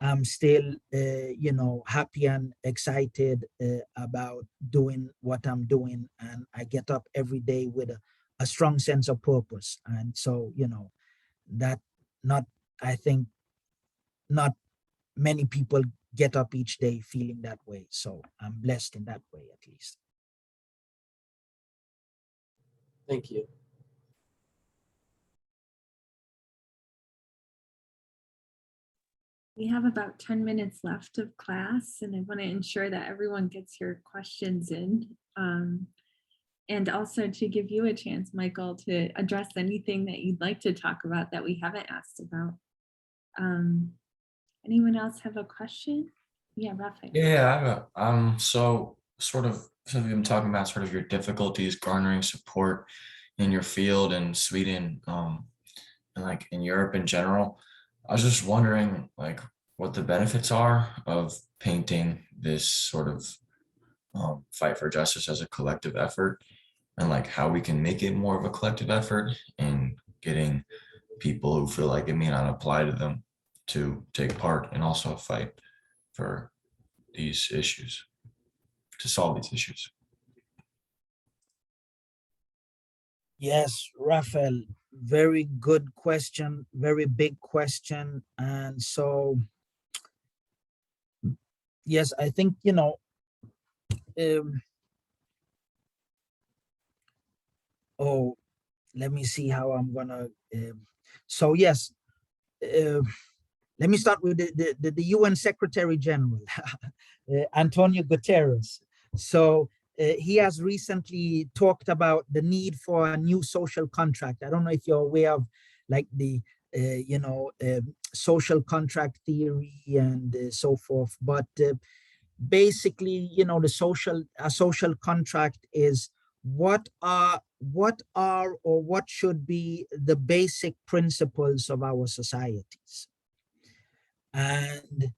I'm still, happy and excited about doing what I'm doing. And I get up every day with a strong sense of purpose. And so, that I think not many people get up each day feeling that way. So I'm blessed in that way, at least. Thank you. We have about 10 minutes left of class, and I want to ensure that everyone gets your questions in. And also to give you a chance, Michael, to address anything that you'd like to talk about that we haven't asked about. Anyone else have a question? Yeah, Raphael. Yeah, I have a, so we've been talking about sort of your difficulties garnering support in your field in Sweden, and like in Europe in general. I was just wondering like what the benefits are of painting this sort of fight for justice as a collective effort, and like how we can make it more of a collective effort in getting people who feel like it may not apply to them to take part and also fight for these issues, to solve these issues. Yes, Raphael, very good question, very big question. And so, yes, I think, let me see how I'm gonna, so yes, let me start with the UN Secretary General, Antonio Guterres. So he has recently talked about the need for a new social contract. I don't know if you're aware of like the, social contract theory and so forth, but basically, a social contract is what should be the basic principles of our societies. And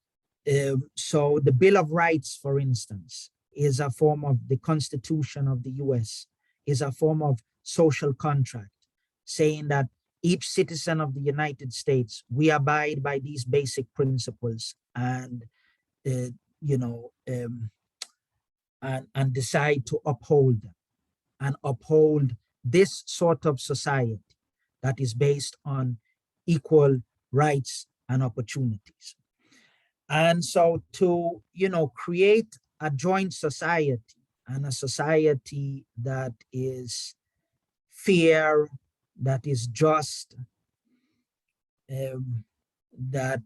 so the Bill of Rights, for instance, is a form of the Constitution of the US. is a form of social contract, saying that each citizen of the United States, we abide by these basic principles and, and decide to uphold them and uphold this sort of society that is based on equal rights and opportunities. And so to, create a joint society and a society that is fair, that is just, that,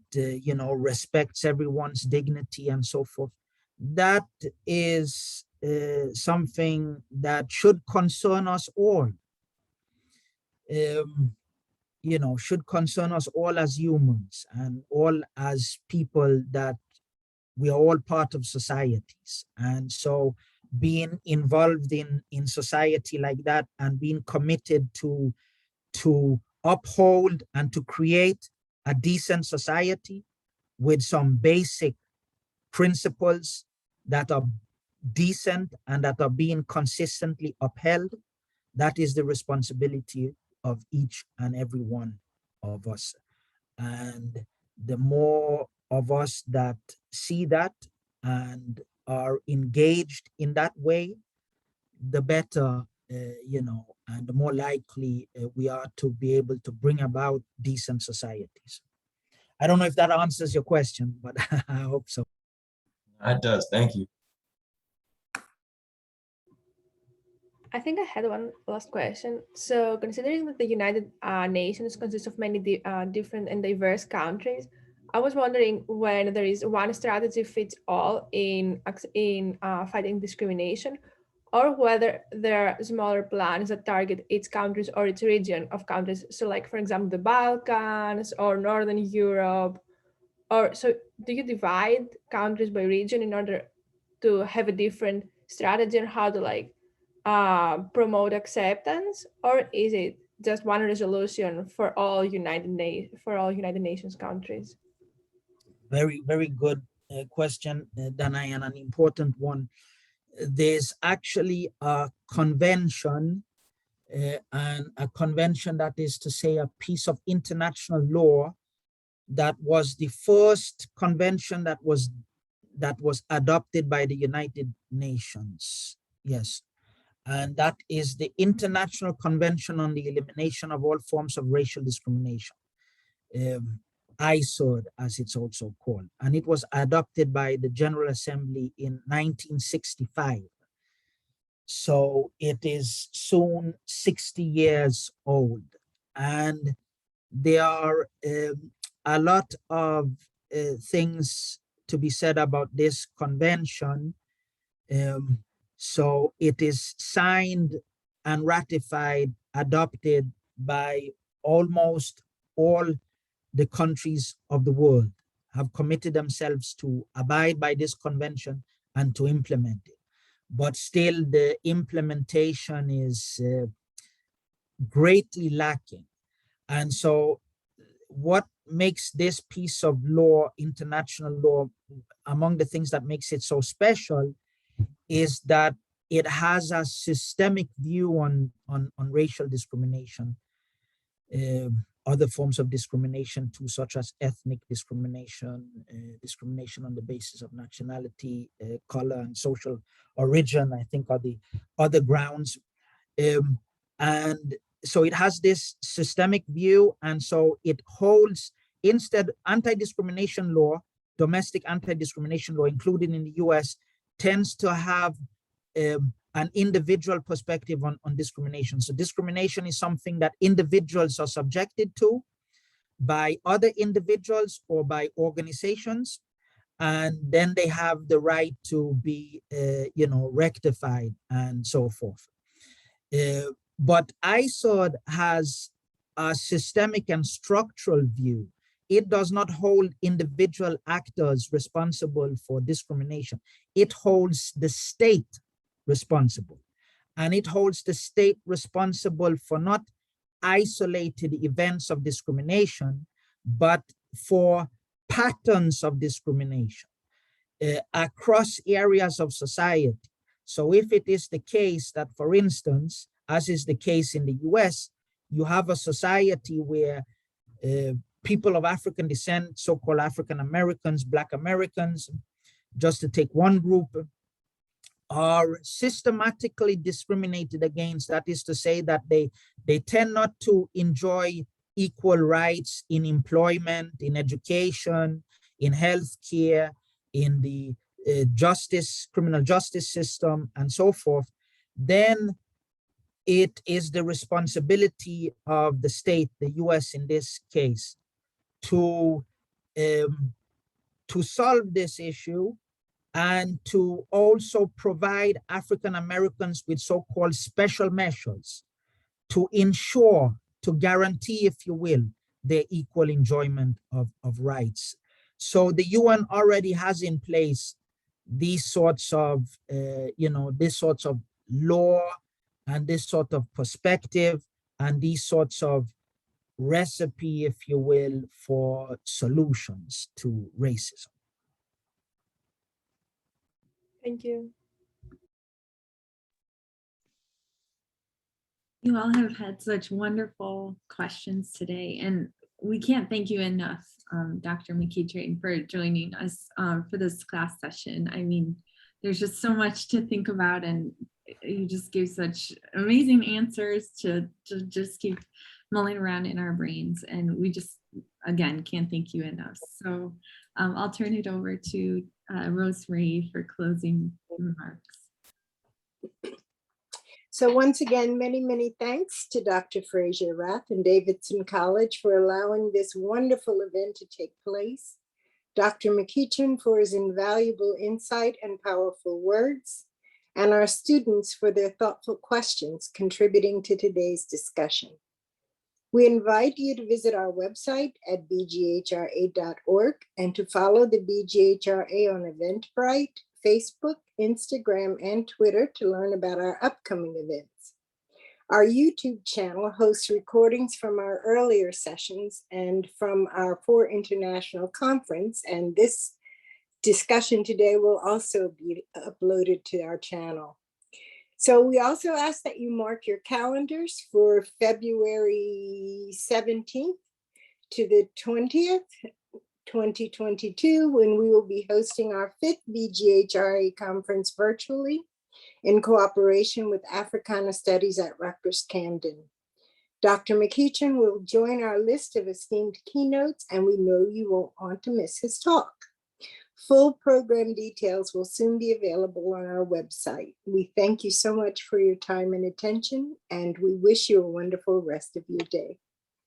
respects everyone's dignity and so forth, that is something that should concern us all. Should concern us all as humans and all as people, that we are all part of societies. And so being involved in society like that and being committed to uphold and to create a decent society with some basic principles that are decent and that are being consistently upheld, that is the responsibility of each and every one of us. And the more of us that see that and are engaged in that way, the better, and the more likely we are to be able to bring about decent societies. I don't know if that answers your question, but I hope so. That does. Thank you. I think I had one last question. So considering that the United Nations consists of many different and diverse countries, I was wondering when there is one strategy fits all in fighting discrimination, or whether there are smaller plans that target its countries or its region of countries. So like, for example, the Balkans or Northern Europe, or so do you divide countries by region in order to have a different strategy on how to promote acceptance, or is it just one resolution for all United Nations countries? Very, very good question, Danai, and an important one. There's actually a convention, and a convention, that is to say a piece of international law, that was the first convention that was adopted by the United Nations. Yes. And that is the International Convention on the Elimination of All Forms of Racial Discrimination, ISOD, as it's also called. And it was adopted by the General Assembly in 1965. So it is soon 60 years old. And there are a lot of things to be said about this convention. So it is signed and ratified, adopted by almost all the countries of the world, have committed themselves to abide by this convention and to implement it. But still the implementation is greatly lacking. And so what makes this piece of law, international law, among the things that makes it so special, is that it has a systemic view on racial discrimination, other forms of discrimination too, such as ethnic discrimination, discrimination on the basis of nationality, color, and social origin, I think, are the other grounds. And so it has this systemic view, and so it holds, instead, anti-discrimination law, domestic anti-discrimination law, including in the US, tends to have an individual perspective on discrimination. So discrimination is something that individuals are subjected to by other individuals or by organizations, and then they have the right to be, rectified and so forth. But ISOD has a systemic and structural view. It does not hold individual actors responsible for discrimination. It holds the state responsible. And it holds the state responsible for not isolated events of discrimination, but for patterns of discrimination across areas of society. So if it is the case that, for instance, as is the case in the US, you have a society where people of African descent, so-called African Americans, Black Americans, just to take one group, are systematically discriminated against. That is to say that they tend not to enjoy equal rights in employment, in education, in healthcare, in the criminal justice system, and so forth. Then it is the responsibility of the state, the US in this case, to solve this issue and to also provide African Americans with so-called special measures to ensure, to guarantee, if you will, their equal enjoyment of rights. So the UN already has in place these sorts of, this sorts of law and this sort of perspective and these sorts of recipe, if you will, for solutions to racism. Thank you. You all have had such wonderful questions today, and we can't thank you enough, Dr. McEachrane, for joining us for this class session. I mean, there's just so much to think about, and you just gave such amazing answers to just keep mulling around in our brains, and we just, again, can't thank you enough. So I'll turn it over to Rosemary for closing remarks. So once again, many, many thanks to Dr. Frazier-Rath and Davidson College for allowing this wonderful event to take place. Dr. McEachrane for his invaluable insight and powerful words, and our students for their thoughtful questions contributing to today's discussion. We invite you to visit our website at bghra.org and to follow the BGHRA on Eventbrite, Facebook, Instagram, and Twitter to learn about our upcoming events. Our YouTube channel hosts recordings from our earlier sessions and from our 4 International Conference, and this discussion today will also be uploaded to our channel. So we also ask that you mark your calendars for February 17th to the 20th, 2022, when we will be hosting our 5th BGHRA conference virtually in cooperation with Africana Studies at Rutgers Camden. Dr. McEachrane will join our list of esteemed keynotes, and we know you won't want to miss his talk. Full program details will soon be available on our website. We thank you so much for your time and attention, and we wish you a wonderful rest of your day.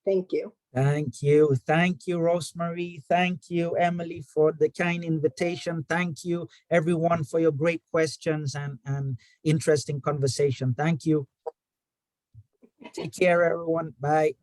Thank you. Thank you. Thank you, Rosemary. Thank you, Emily, for the kind invitation. Thank you, everyone, for your great questions and interesting conversation. Thank you. Take care, everyone. Bye.